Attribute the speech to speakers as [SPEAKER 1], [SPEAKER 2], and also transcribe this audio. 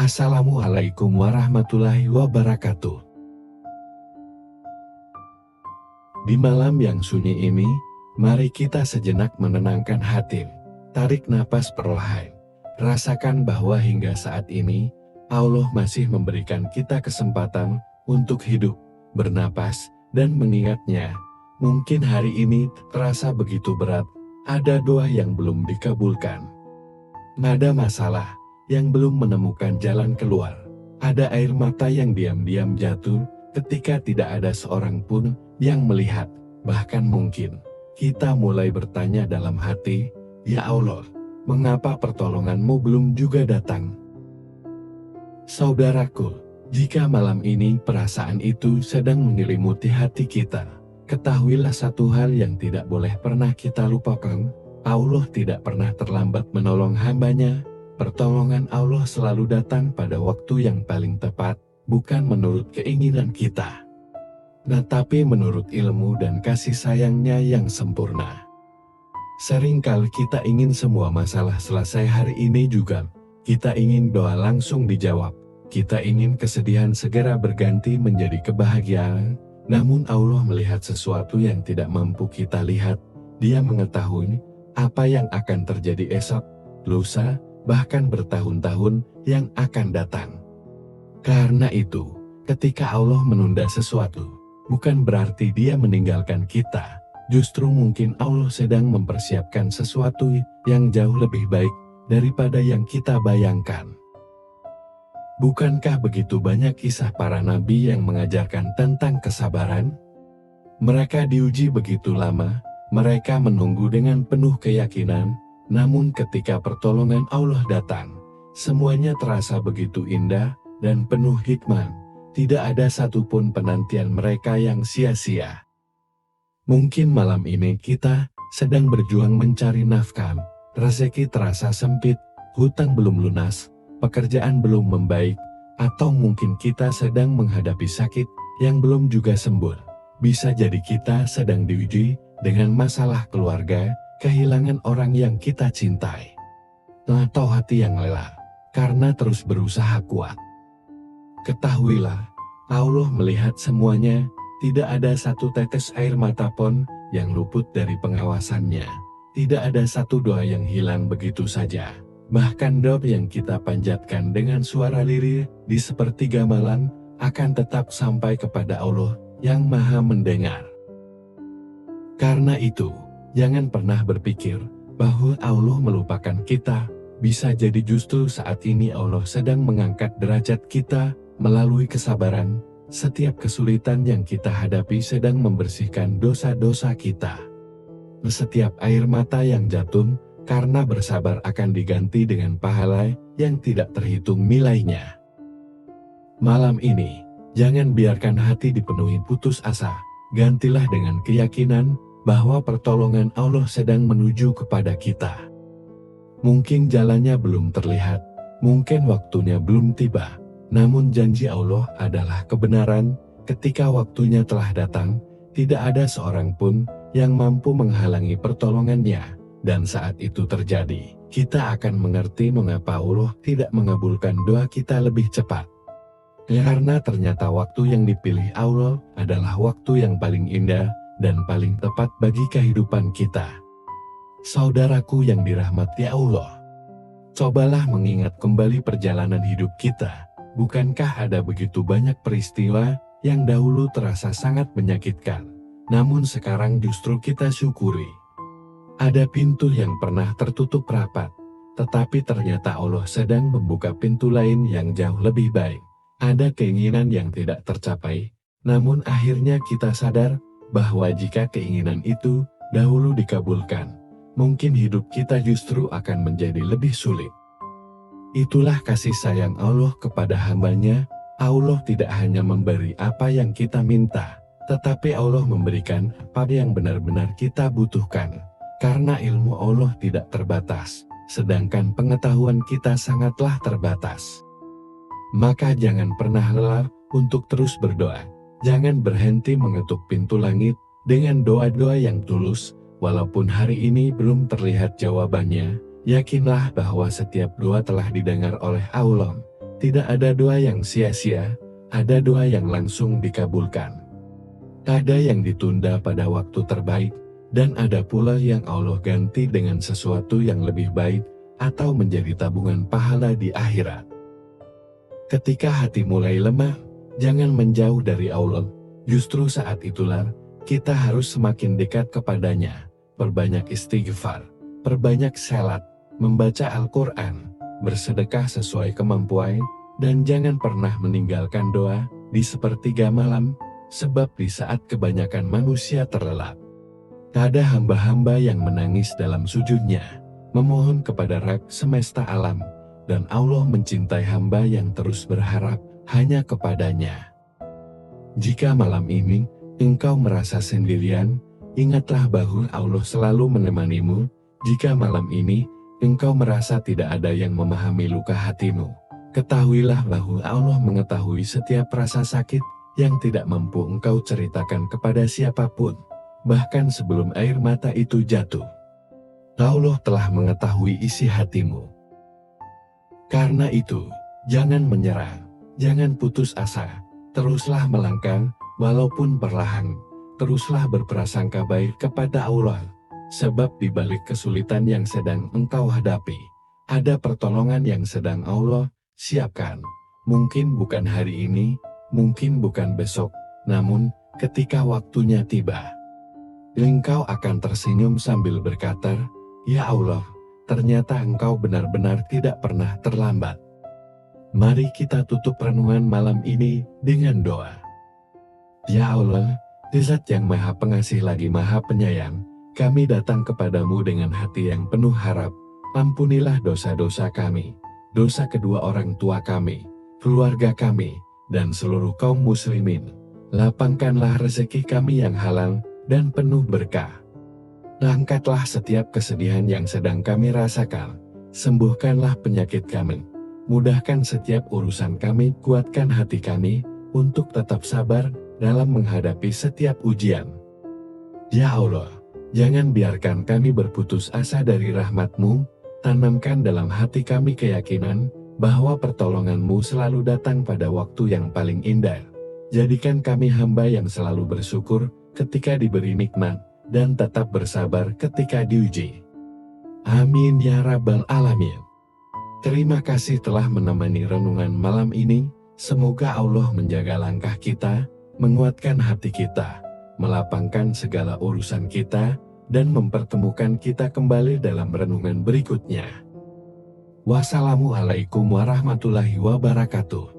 [SPEAKER 1] Assalamualaikum warahmatullahi wabarakatuh. Di malam yang sunyi ini, mari kita sejenak menenangkan hati. Tarik napas perlahan. Rasakan bahwa hingga saat ini, Allah masih memberikan kita kesempatan untuk hidup, bernapas, dan mengingatnya. Mungkin hari ini terasa begitu berat, ada doa yang belum dikabulkan. Ada masalah yang belum menemukan jalan keluar. Ada air mata yang diam-diam jatuh ketika tidak ada seorang pun yang melihat. Bahkan mungkin kita mulai bertanya dalam hati, "Ya Allah, mengapa pertolongan-Mu belum juga datang?" Saudaraku, jika malam ini perasaan itu sedang menyelimuti hati kita, ketahuilah satu hal yang tidak boleh pernah kita lupakan. Allah tidak pernah terlambat menolong hamba-Nya. Pertolongan Allah selalu datang pada waktu yang paling tepat, bukan menurut keinginan kita, tetapi menurut ilmu dan kasih sayang-Nya yang sempurna. Seringkali kita ingin semua masalah selesai hari ini juga. Kita ingin doa langsung dijawab. Kita ingin kesedihan segera berganti menjadi kebahagiaan. Namun Allah melihat sesuatu yang tidak mampu kita lihat. Dia mengetahui apa yang akan terjadi esok, lusa, bahkan bertahun-tahun yang akan datang. Karena itu, ketika Allah menunda sesuatu, bukan berarti Dia meninggalkan kita. Justru mungkin Allah sedang mempersiapkan sesuatu yang jauh lebih baik daripada yang kita bayangkan. Bukankah begitu banyak kisah para nabi yang mengajarkan tentang kesabaran? Mereka diuji begitu lama, mereka menunggu dengan penuh keyakinan. Namun ketika pertolongan Allah datang, semuanya terasa begitu indah dan penuh hikmah. Tidak ada satupun penantian mereka yang sia-sia. Mungkin malam ini kita sedang berjuang mencari nafkah, rezeki terasa sempit, hutang belum lunas, pekerjaan belum membaik, atau mungkin kita sedang menghadapi sakit yang belum juga sembuh. Bisa jadi kita sedang diuji dengan masalah keluarga, kehilangan orang yang kita cintai, atau hati yang lelah karena terus berusaha kuat. Ketahuilah, Allah melihat semuanya, tidak ada satu tetes air mata pun yang luput dari pengawasan-Nya. Tidak ada satu doa yang hilang begitu saja. Bahkan doa yang kita panjatkan dengan suara lirih di sepertiga malam akan tetap sampai kepada Allah yang Maha Mendengar. Karena itu, jangan pernah berpikir bahwa Allah melupakan kita. Bisa jadi justru saat ini Allah sedang mengangkat derajat kita melalui kesabaran. Setiap kesulitan yang kita hadapi sedang membersihkan dosa-dosa kita. Setiap air mata yang jatuh karena bersabar akan diganti dengan pahala yang tidak terhitung nilainya. Malam ini, jangan biarkan hati dipenuhi putus asa. Gantilah dengan keyakinan bahwa pertolongan Allah sedang menuju kepada kita. Mungkin jalannya belum terlihat, mungkin waktunya belum tiba, namun janji Allah adalah kebenaran. Ketika waktunya telah datang, tidak ada seorang pun yang mampu menghalangi pertolongan-Nya, dan saat itu terjadi, kita akan mengerti mengapa Allah tidak mengabulkan doa kita lebih cepat. Karena ternyata waktu yang dipilih Allah adalah waktu yang paling indah dan paling tepat bagi kehidupan kita. Saudaraku yang dirahmati Allah, cobalah mengingat kembali perjalanan hidup kita. Bukankah ada begitu banyak peristiwa yang dahulu terasa sangat menyakitkan, namun sekarang justru kita syukuri? Ada pintu yang pernah tertutup rapat, tetapi ternyata Allah sedang membuka pintu lain yang jauh lebih baik. Ada keinginan yang tidak tercapai, namun akhirnya kita sadar bahwa jika keinginan itu dahulu dikabulkan, mungkin hidup kita justru akan menjadi lebih sulit. Itulah kasih sayang Allah kepada hamba-Nya. Allah tidak hanya memberi apa yang kita minta, tetapi Allah memberikan apa yang benar-benar kita butuhkan. Karena ilmu Allah tidak terbatas, sedangkan pengetahuan kita sangatlah terbatas. Maka jangan pernah lelah untuk terus berdoa. Jangan berhenti mengetuk pintu langit dengan doa-doa yang tulus. Walaupun hari ini belum terlihat jawabannya, yakinlah bahwa setiap doa telah didengar oleh Allah. Tidak ada doa yang sia-sia, ada doa yang langsung dikabulkan. Ada yang ditunda pada waktu terbaik, dan ada pula yang Allah ganti dengan sesuatu yang lebih baik, atau menjadi tabungan pahala di akhirat. Ketika hati mulai lemah, jangan menjauh dari Allah, justru saat itulah kita harus semakin dekat kepadanya, perbanyak istighfar, perbanyak salat, membaca Al-Quran, bersedekah sesuai kemampuan, dan jangan pernah meninggalkan doa di sepertiga malam, sebab di saat kebanyakan manusia terlelap, ada hamba-hamba yang menangis dalam sujudnya, memohon kepada Rabb semesta alam, dan Allah mencintai hamba yang terus berharap hanya kepadanya. Jika malam ini engkau merasa sendirian, ingatlah bahwa Allah selalu menemanimu. Jika malam ini engkau merasa tidak ada yang memahami luka hatimu, ketahuilah bahwa Allah mengetahui setiap rasa sakit yang tidak mampu engkau ceritakan kepada siapapun, bahkan sebelum air mata itu jatuh. Allah telah mengetahui isi hatimu. Karena itu, jangan menyerah, jangan putus asa, teruslah melangkah, walaupun perlahan, teruslah berprasangka baik kepada Allah, sebab di balik kesulitan yang sedang engkau hadapi, ada pertolongan yang sedang Allah siapkan. Mungkin bukan hari ini, mungkin bukan besok, namun ketika waktunya tiba, engkau akan tersenyum sambil berkata, "Ya Allah, ternyata engkau benar-benar tidak pernah terlambat." Mari kita tutup renungan malam ini dengan doa. Ya Allah, Zat yang Maha Pengasih lagi Maha Penyayang, kami datang kepadamu dengan hati yang penuh harap. Ampunilah dosa-dosa kami, dosa kedua orang tua kami, keluarga kami, dan seluruh kaum muslimin. Lapangkanlah rezeki kami yang halal dan penuh berkah. Angkatlah setiap kesedihan yang sedang kami rasakan. Sembuhkanlah penyakit kami. Mudahkan setiap urusan kami, kuatkan hati kami untuk tetap sabar dalam menghadapi setiap ujian. Ya Allah, jangan biarkan kami berputus asa dari rahmat-Mu, tanamkan dalam hati kami keyakinan bahwa pertolongan-Mu selalu datang pada waktu yang paling indah. Jadikan kami hamba yang selalu bersyukur ketika diberi nikmat, dan tetap bersabar ketika diuji. Amin ya Rabbal Alamin. Terima kasih telah menemani renungan malam ini. Semoga Allah menjaga langkah kita, menguatkan hati kita, melapangkan segala urusan kita, dan mempertemukan kita kembali dalam renungan berikutnya. Wassalamualaikum warahmatullahi wabarakatuh.